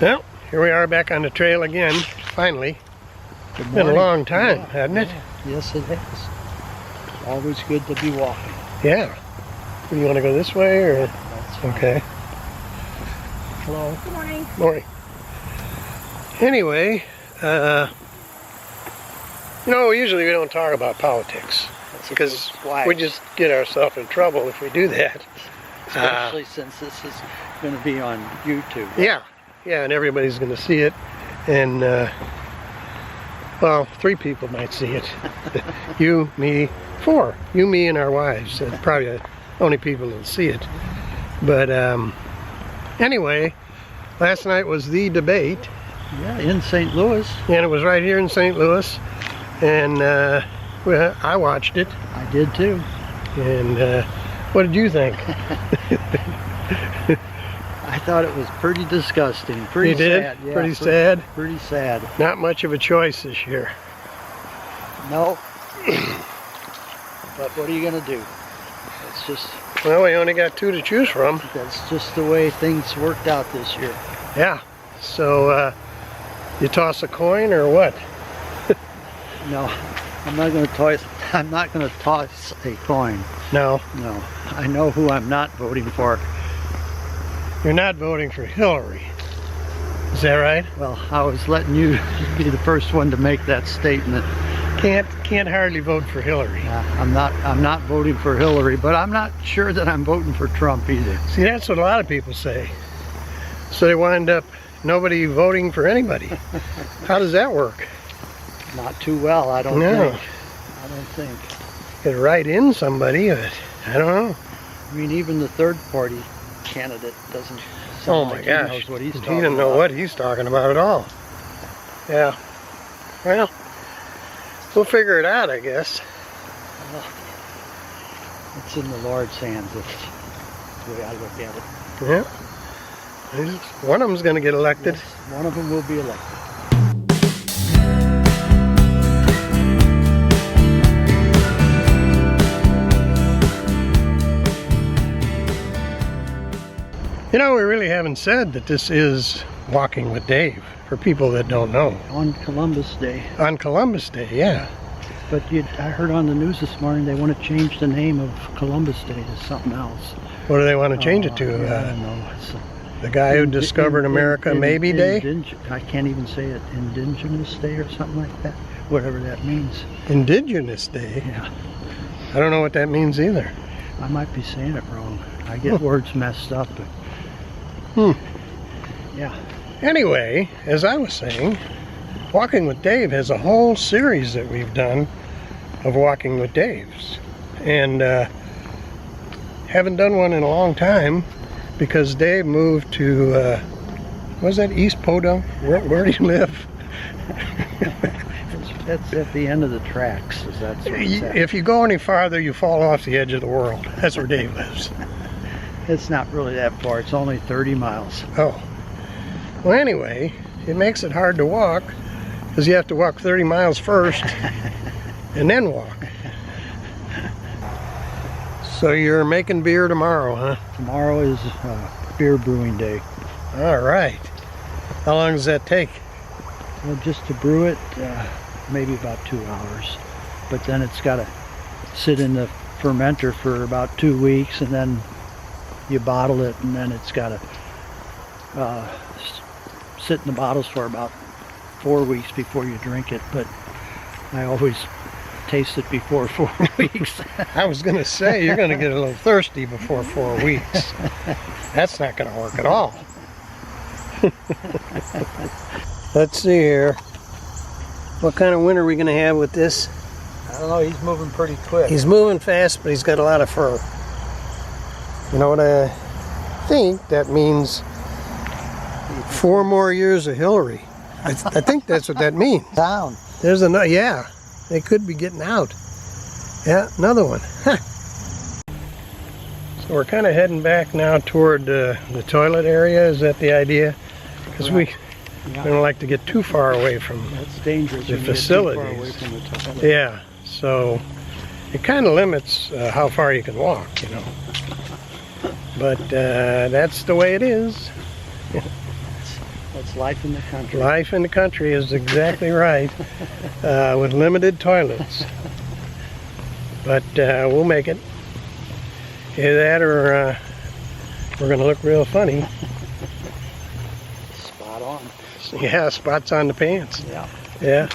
Well, here we are back on the trail again, finally. It's been a long time, hasn't it? Yes, it has. Always good to be walking. Yeah. Do you want to go this way or? That's fine. Okay. Hello. Good morning. Morning. Anyway, usually we don't talk about politics because we just get ourselves in trouble if we do that. Especially since this is going to be on YouTube. Yeah, and everybody's going to see it, and well, 3 people might see it. You, me, 4. You, me, and our wives. That's probably the only people that'll see it. But anyway, last night was the debate. Yeah, in St. Louis. And it was right here in St. Louis, and well, I watched it. I did too. And what did you think? I thought it was pretty disgusting. Pretty You did? sad. Yeah, Pretty sad? Pretty sad. Not much of a choice this year. No. But what are you going to do? It's just... Well, we only got 2 to choose from. That's just the way things worked out this year. Yeah. So, you toss a coin or what? No, I'm not going to toss. I'm not going to toss a coin. No. No, I know who I'm not voting for. You're not voting for Hillary. Is that right? Well, I was letting you be the first one to make that statement. Can't hardly vote for Hillary. I'm not voting for Hillary, but I'm not sure that I'm voting for Trump either. See, that's what a lot of people say. So they wind up nobody voting for anybody. How does that work? Not too well, I don't No. think. I don't think. Could write in somebody, but I don't know. I mean, even the third party candidate doesn't sound Oh my like gosh. he knows what he's He talking doesn't know about. what he's talking about at all. Yeah. Well, we'll figure it out, I guess. Well, it's in the Lord's hands. That's the way I look at it. Yeah. One of them's going to get elected. Yes, one of them will be elected. You know, we really haven't said that this is Walking with Dave, for people that don't know. On Columbus Day. On Columbus Day, yeah. But I heard on the news this morning they want to change the name of Columbus Day to something else. What do they want to change it to? Yeah, I don't know. It's The guy who discovered America maybe day? I can't even say it. Indigenous Day or something like that. Whatever that means. Indigenous Day? Yeah. I don't know what that means either. I might be saying it wrong. I get words messed up. But yeah. Anyway, as I was saying, Walking with Dave has a whole series that we've done of Walking with Daves. And haven't done one in a long time because Dave moved to, was that East Podunk? Where do you live? That's at the end of the tracks. That's where it's at. If you go any farther, you fall off the edge of the world. That's where Dave lives. It's not really that far. It's only 30 miles. Oh. Well, anyway, it makes it hard to walk because you have to walk 30 miles first and then walk. So you're making beer tomorrow, huh? Tomorrow is beer brewing day. All right. How long does that take? Well, just to brew it, maybe about 2 hours. But then it's got to sit in the fermenter for about 2 weeks, and then you bottle it, and then it's got to sit in the bottles for about 4 weeks before you drink it. But I always taste it before 4 weeks. I was going to say, you're going to get a little thirsty before 4 weeks. That's not going to work at all. Let's see here. What kind of wind are we going to have with this? I don't know, he's moving pretty quick. He's moving fast, but he's got a lot of fur. You know what I think? That means 4 more years of Hillary. I think that's what that means. Down. There's another, yeah. They could be getting out. Yeah, another one. Huh. So we're kind of heading back now toward the toilet area. Is that the idea? Because we don't like to get too far away from That's dangerous. the when you get too far away facilities. from the toilet. Yeah, so it kind of limits how far you can walk, you know. But that's the way it is. Well, It's life in the country. Life in the country is exactly right, with limited toilets. But we'll make it. Either that or we're going to look real funny. Spot on. Yeah, spots on the pants. Yeah. Yeah.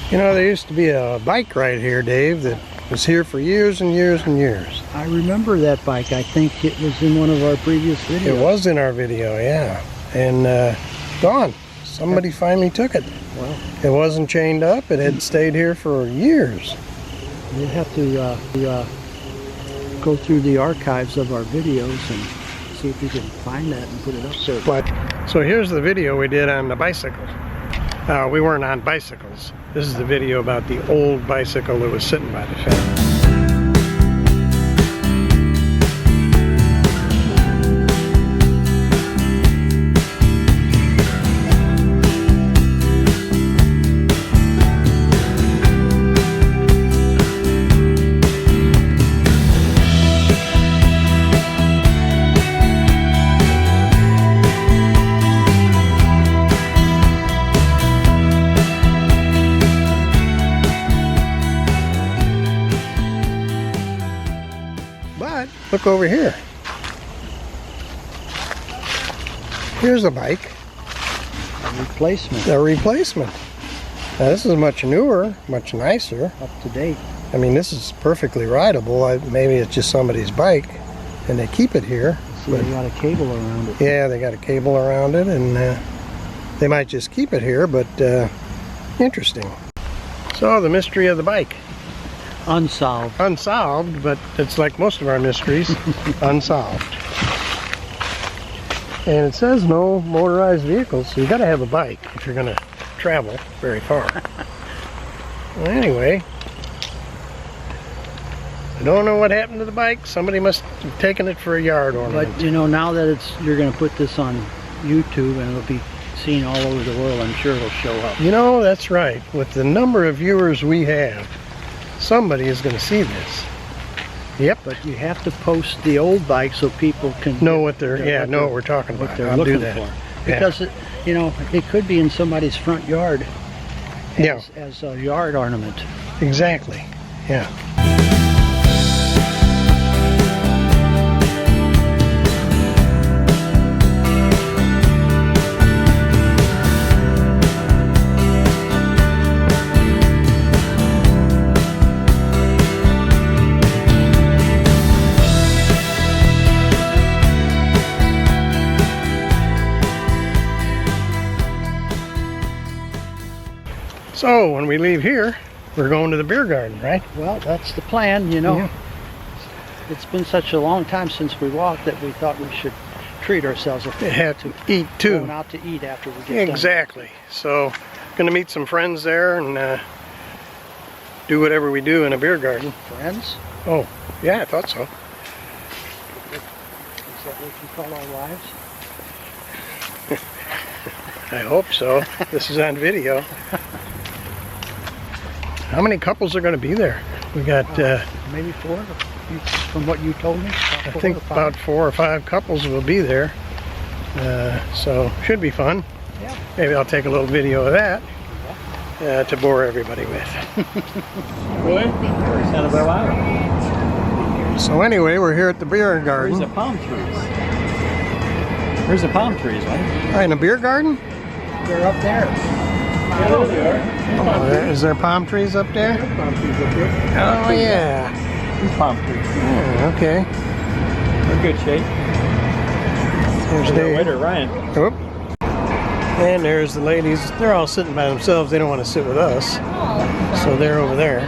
You know, there used to be a bike right here, Dave, that was here for years and years and years. I remember that bike. I think it was in one of our previous videos. It was in our video, yeah. And gone. Somebody finally took it. Well, It wasn't chained up. It had stayed here for years. we'll have to go through the archives of our videos and see if we can find that and put it up there. But so here's the video we did on the bicycle. We weren't on bicycles. This is the video about the old bicycle that was sitting by the fence. But look over here. Here's a bike, A replacement, a replacement. Now this is much newer, much nicer. up to date. I mean, this is perfectly rideable. Maybe it's just somebody's bike and they keep it here. See, they got a cable around it. Yeah, they got a cable around it and they might just keep it here, but interesting. So the mystery of the bike. Unsolved. Unsolved, but it's like most of our mysteries, unsolved. And it says no motorized vehicles, so you gotta have a bike if you're gonna travel very far. Well, anyway, I don't know what happened to the bike. Somebody must have taken it for a yard ornament. But you know, now that you're going to put this on YouTube and it'll be seen all over the world, I'm sure it'll show up. You know, that's right. With the number of viewers we have, somebody is going to see this. Yep. But you have to post the old bike so people can Know what they're, Yeah, yeah, what know they're- what we're talking what about. they're I'll looking do that. for. Yeah. Because you know, it could be in somebody's front yard Yeah, as a yard ornament. exactly. Yeah. So when we leave here, we're going to the beer garden, right? Well, that's the plan, you know. Yeah. It's been such a long time since we walked that we thought we should treat ourselves a We have to eat going too. out to eat after we get done. Exactly. So, gonna meet some friends there and do whatever we do in a beer garden. Friends? Oh, yeah, I thought so. Is that what you call our wives? I hope so. This is on video. How many couples are going to be there? We got, Maybe four, from what you told me. I think about 4 or 5 couples will be there. So should be fun. Yeah. Maybe I'll take a little video of that to bore everybody with. So anyway, we're here at the beer Where's garden. the palm trees? Where's the palm trees, right? Oh, in a beer garden? They're up there. Oh, is there palm trees up there? Palm trees up there. Oh yeah. These palm trees. Yeah, okay. They're in good shape. There's They're Dave. Waiter Ryan. Whoop. And there's the ladies. They're all sitting by themselves. They don't want to sit with us. So they're over there.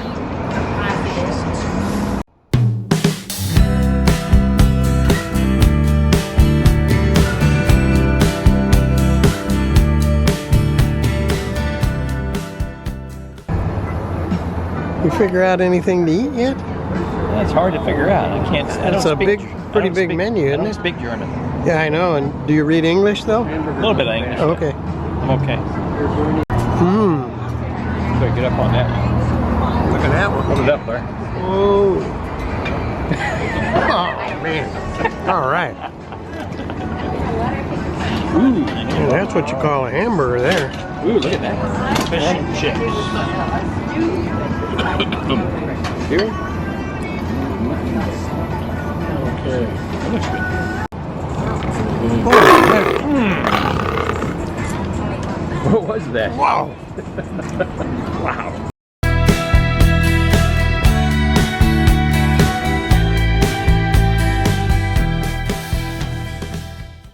You figure out anything to eat yet? That's hard to figure out. I can't. I don't It's a speak, big- I pretty don't big speak- menu, I isn't don't it? speak German. Yeah, I know. And do you read English though? A little bit of English. Okay. I'm okay. Hmm. So get up on that. Look at that one. Hold it up there. Oh. Oh man. All right. Ooh, Yeah, that's what you call a hamburger there. ooh, look at that. Fish and chips. Here. Okay, that looks good. What was that? Wow. Wow.